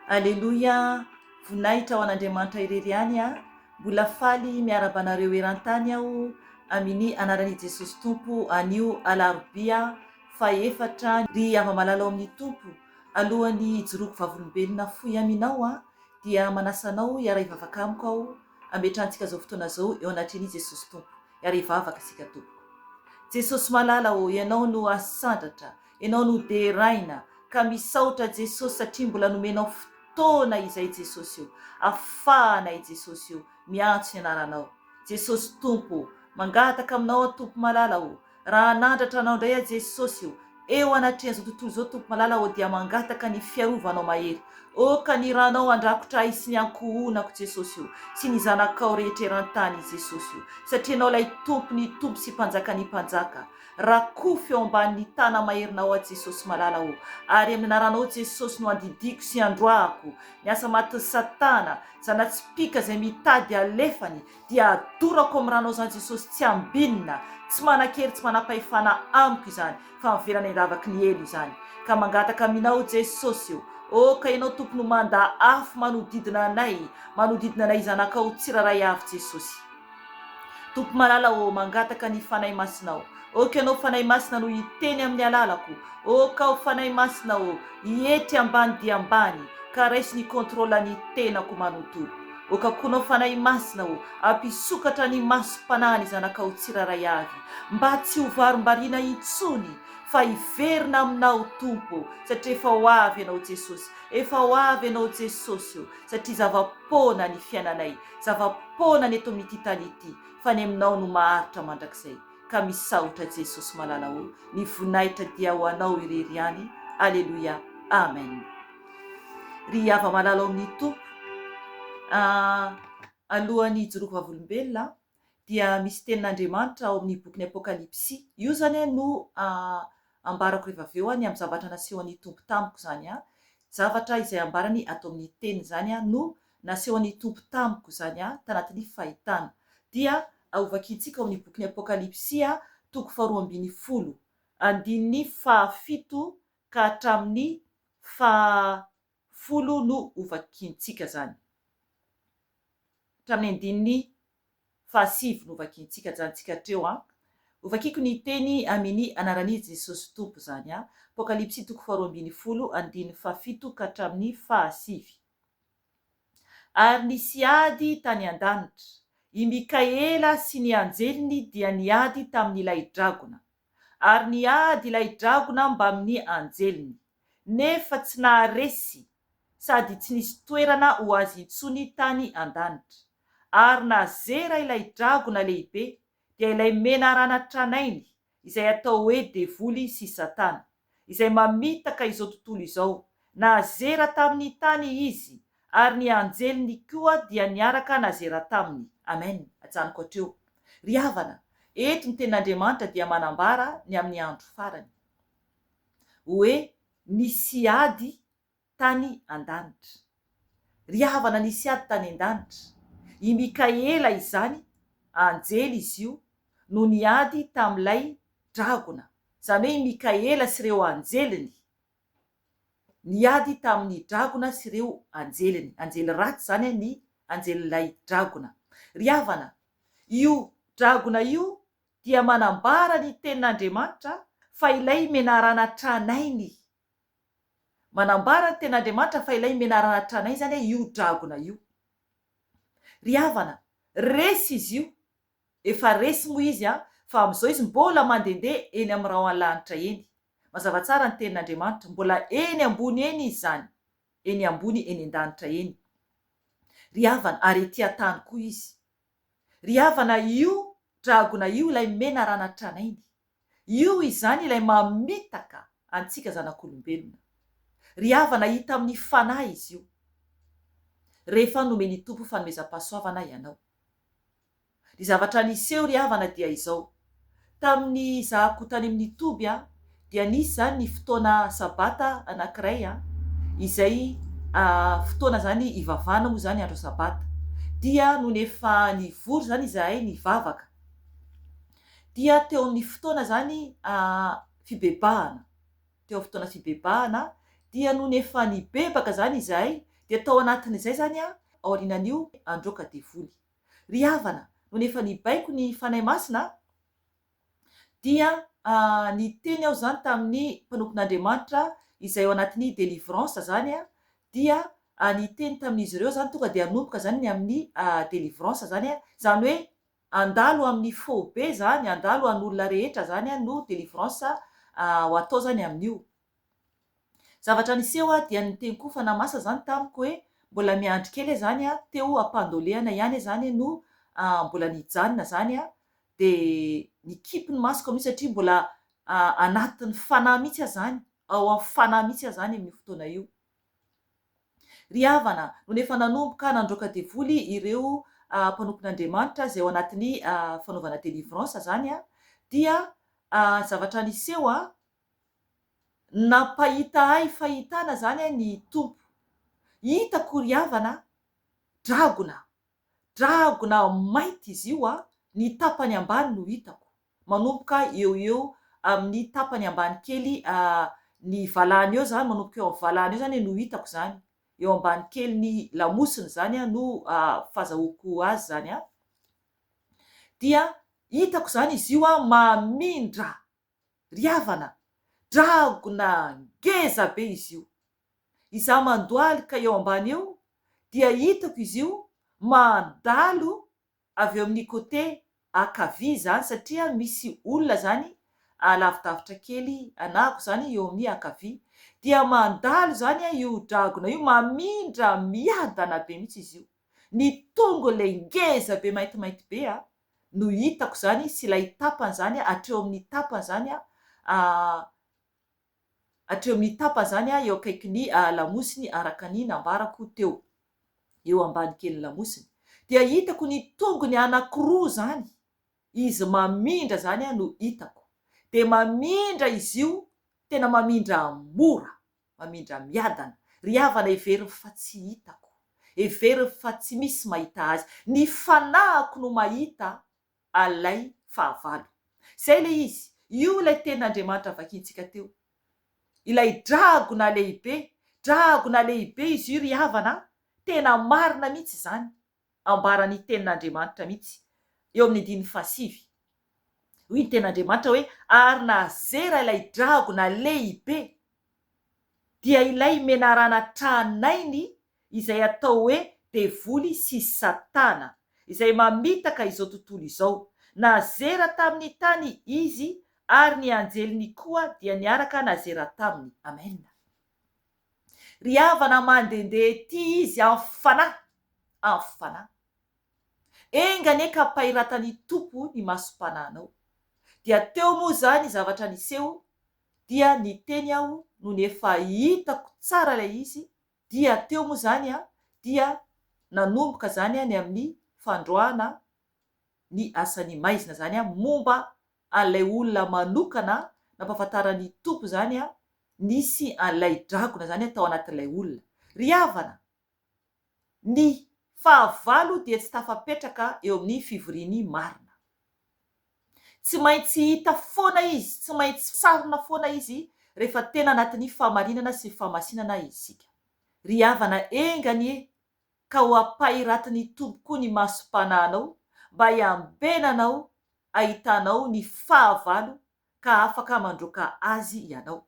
Aleloia, voninahitra ho an'Andriamanitra irery ihany a. Mbola faly miarabanareo eran-tany aho amin'ny anaran'i Jesosy Tompo anio alarobia faefatra ry ava-malala ao amin'ny Tompo. Alohan'ny hijoroako vavolombelona foy aminao a, dia manasanao hiara hivavaka amiko aho ametrahantsika zao fotoana zao eo anatrin'i Jesosy Tompo. Hiara hivavaka isika Tompo. Jesosy malala o, ianao no asandratra, ianao no deraina, ka misaotra Jesosy satria mbola nomenao fotoana izay Jesosy io, afahanay Jesosy io, miantso ny anaranao. Jesosy Tompo, mangataka aminao Tompo malala o, raha nandratra anao indray a Jesosy io, eo anatrehan'izao tontolo zao Tompo malala o, dia mangataka ny fiarovanao mahery. Ka ny ranao andrakotra ahy sy ny ankohonako Jesosy io, sy ny zanakao rehetra eran-tany Jesosy io, satria anao lay tompo ny tompo sy mpanjaka ny mpanjaka. Rakofy eo ambanin'ny tana maherinao a Jesosy malala o, ary amin'ny anaranao Jesosy no andidiko sy androahako ny asa maty Satana, zanatsipika izay mitady alefany, dia adorako amin'ny ranao zany Jesosy, tsy ambinina, tsy manan-kery, tsy manam-pahefana amiko izany, fa mivelany andavaky ny elo izany. Ka mangataka aminao Jesosy io, ka ianao Tompo no manda afo manodidina anay zanakao tsiraray avy Jesosy. Tompo malala o, mangataka ny fanahy masinao. Ka ianao fanahy masina no hiteny amin'ny alalako. Ka fanahy masina o, hiety ambany dia ambany, ka raisy ny kontrola ny tenako manontolo. Ka koanao fanahy masina o, ampisokatra ny masom-panahy ny zanakao tsiraray avy, mba tsy ho varom-bariana intsony, fa hiverina aminao Tompo, satria efa ho avy ianao Jesosy, efa ho avy ianao Jesosy io, satria zava-poana ny fiainanay, zava-poana ny eto amin'ity tany ity, fa ny aminao no maharitra mandrakizay. Ka misaotra Jesosy malala o, ny voninahitra dia ho anao irery ihany. Aleloia, amen. Ry ava malala ao amin'ny Tompo, alohan'ny hijoroako vavolombelona dia misy tenin'Andriamanitra ao amin'ny bokin'ny Apokalipsy. Io zany no ambarako rehefa avy eo ny amin'ny zavatra nasehon'ny Tompo tamiko zany zavatra izay ambarany atao amin'ny teny zany no nasehon'ny Tompo tamiko zany tanatin'ny fahitana. Dia aovakintsika ao amin'ny bokin'ny Apokalipsy toko 12, andininy 7 ka hatramin'ny 10 no ovakintsika zany. Hatramin'ny andininy 7 no ovakintsika jantsika treo Ovakiko ny teny amin'ny anaran'i Jesosy Tompo zany Apokalipsy toko 12, andininy 7 ka hatramin'ny 10. Ary nisy ady tany an-danitra, i Mikaela sy ny anjeliny dia niady tamin'ilay dragona, ary niady ilay dragona mba amin'ny anjeliny, nefa tsy naharesy sady tsy nisy toerana ho azy intsony tany an-danitra. Ary nazera ilay dragona lehibe, dia ilay menarana tranainy izay atao hoe devoly sy Satana, izay mamitaka izao tontolo izao. Nazera tamin'ny tany izy, ary ny anjeliny koa dia niaraka nazera taminy. Amen. Ajanoko hatreo. Ry havana, eto ny tenin'Andriamanitra dia manambara ny amin'ny andro farany hoe nisy ady tany an-danitra. Ry havana, nisy ady tany an-danitra. I Mikaela izany, anjely izy io, no niady tamin'ilay dragona. Zany hoe i Mikaela sy ireo anjeliny niady tamin'ny dragona sy ireo anjeliny. Anjely ratsy zany ny anjelilay dragona. Ry havana, io dragona io dia manambara ny tenin'Andriamanitra fa ilay menarana tranainy. Manambara ny tenin'Andriamanitra fa ilay menarana tranainy zany io dragona io. Ry havana, resy izy io, efa resy moa izy fa amin'izao izy mbola mandehandeha eny amin'ny rahoanlanitra eny. Mazava tsara ny tenin'Andriamanitra, mbola eny ambony eny izy zany, eny ambony eny an-danitra eny. Ry havana, ary ety an-tany koa izy. Ry havana, io dragona io ilay menarana tranainy, io izany ilay mamitaka antsika zanak'olombelona. Ry havana, hita amin'ny fanahy izy io, rehefa nomeny Tompo fanomezam-pahasoavana ianao. Ny zavatra niseho ry havana dia izao. Tamin'ny zahako tany amin'ny Toby dia nisy zany ny fotoana sabata anankiray izay fotoana zany ivavana moa zany andro sabata. Dia no nefa nivory zany izahay nivavaka. Dia teo amin'ny fotoana zany fibebahana. Teo fotoana fibebahana dia no nefa nibebaka zany izahay, dia tao anatin'izay zany a aorinan'io androka devoly. Ry havana, no nefa nibaiko ny fanahy masina dia ny teny aho zany tamin'ny mpanompon'Andriamanitra izay ao anatin'ny délivrance zany a dia ny teny tamin'izy ireo zany tonga de hanomboka zany ny amin'ny délivrance zany a, zany hoe andalo amin'ny fo be zany, andalo an'olona rehetra zany a no délivrance ho atao zany amin'io. Zavatra niseho dia niteny koa fanahy masina zany tamiko hoe mbola miandry kely zany teo ampandolehana ihany zany no mbola nijanona zany de nikipy ny masoko amin'io satria mbola anatin'ny fanahy mihitsy zany, ao amin'ny fanahy mihitsy zany amin'io fotoana io. Ry havana, no nefa nanomboka nandroaka devoly ireo mpanompon'Andriamanitra zay ao anatin'ny fanaovana délivrance zany dia zavatra niseho napahita ahy fahitana zany ny tompo. Hitako ry havana dragona mainty izy io ny tapany ambany no hitako, manomboka eo amin'ny tapany ambany kely ny valahany eo zany, manomboka eo amin'ny valahany eo zany no hitako zany, eo ambany kely ny lamosiny zany no fahazahoako azy zany dia hitako zany izy io mamindra. Ry havana, dragona ngeza be izy io. Izaho mandohalika eo ambany eo dia hitako izy io mandalo avy eo amin'ny côté ankavia zany satria misy olona zany lavidavitra kely anahako zany eo amin'ny ankavia, dia mandalo zany io dragona io mamindra miadana be mihitsy izy io. Ny tongo le ngeza be maintimainty be no hitako zany sy ilay tapany zany hatreo amin'ny tapany zany hatreo amin'ny tapany zany eo akaikin'ny lamosiny araka ny nambarako teo, eo ambany kely lamosiny. Dia hitako ny tongony anankiroa zany, izy mamindra zany no hitako. De mamindra izy io, tena mamindra mora, mamindra miadana. Ry havana, everiny fa tsy hitako, everiny fa tsy misy mahita azy. Ny fanahiko no mahita alay fahavalo. Zay le izy, io lay tenin'Andriamanitra vakintsika teo. Ilay dragona lehibe izy io ry havana, tena marina mihitsy zany, ambarany tenin'Andriamanitra mihitsy eo amin'ny 5:7. Hoy ny tenin'Andriamanitra hoe ary nazera ilay dragona lehibe dia ilay menarana tranainy izay atao hoe devoly sy satana, izay mamitaka izao tontolo izao. Nazera tamin'ny tany izy ary ny anjeliny koa dia niaraka nazera taminy. Amen. Ry havana, mandehandeha ty izy amin'ny fanahy. Engane ka pahiratan'ny tompo ny masom-panahinao. Dia teo moa zany zavatra niseho dia niteny aho no nefa hitako tsara ilay izy, dia teo moa zany dia nanomboka zany ny amin'ny fandroana ny asany maizina zany momba an'ilay olona manokana nampahafantarany tompo zany nisy an'ilay dragona zany tao anatin'ilay olona. Ry havana, ny fahavalo dia tsy tafapetraka eo amin'ny fivoriany marina. Tsy maintsy hita foana izy, tsy maintsy sarona foana izy rehefa tena anatin'ny fahamarinana sy fahamasinana isika. Ry havana, enganie ka ho ampahiratin'ny tompo koa ny masom-panahinao mba hiambenanao ahitanao ny fahavalo ka afaka mandroaka azy ianao.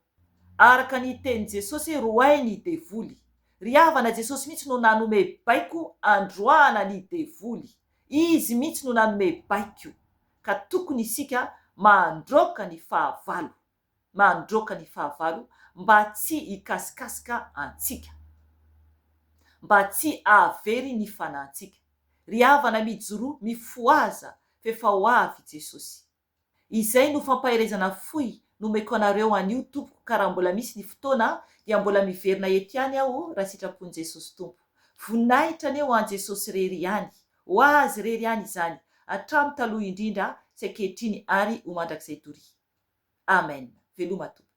Araka ny tenin' Jesosy, roay ny devoly. Ry havana, Jesosy mihitsy no nanome baiko androana ny devoly. Izy mihitsy no nanome baiko ka tokony isika mandroaka ny fahavalo mba tsy hikasikasika antsika, mba tsy avery ny fanahintsika. Ry havana, mijoro mifoaza fefa ho avy Jesosy. Izay no fampaherezana foy nomeko anareo an'io tompoko, ka raha mbola misy ny fotoana dia mbola miverina eto ihany aho raha sitrapon'i Jesosy tompo. Voninahitra aneo an Jesosy rery ihany, ho azy rery ihany izany, hatramin'ny taloha indrindra sy ankehitriny ary ho mandrakizay tory. Amen. Veloma tompo.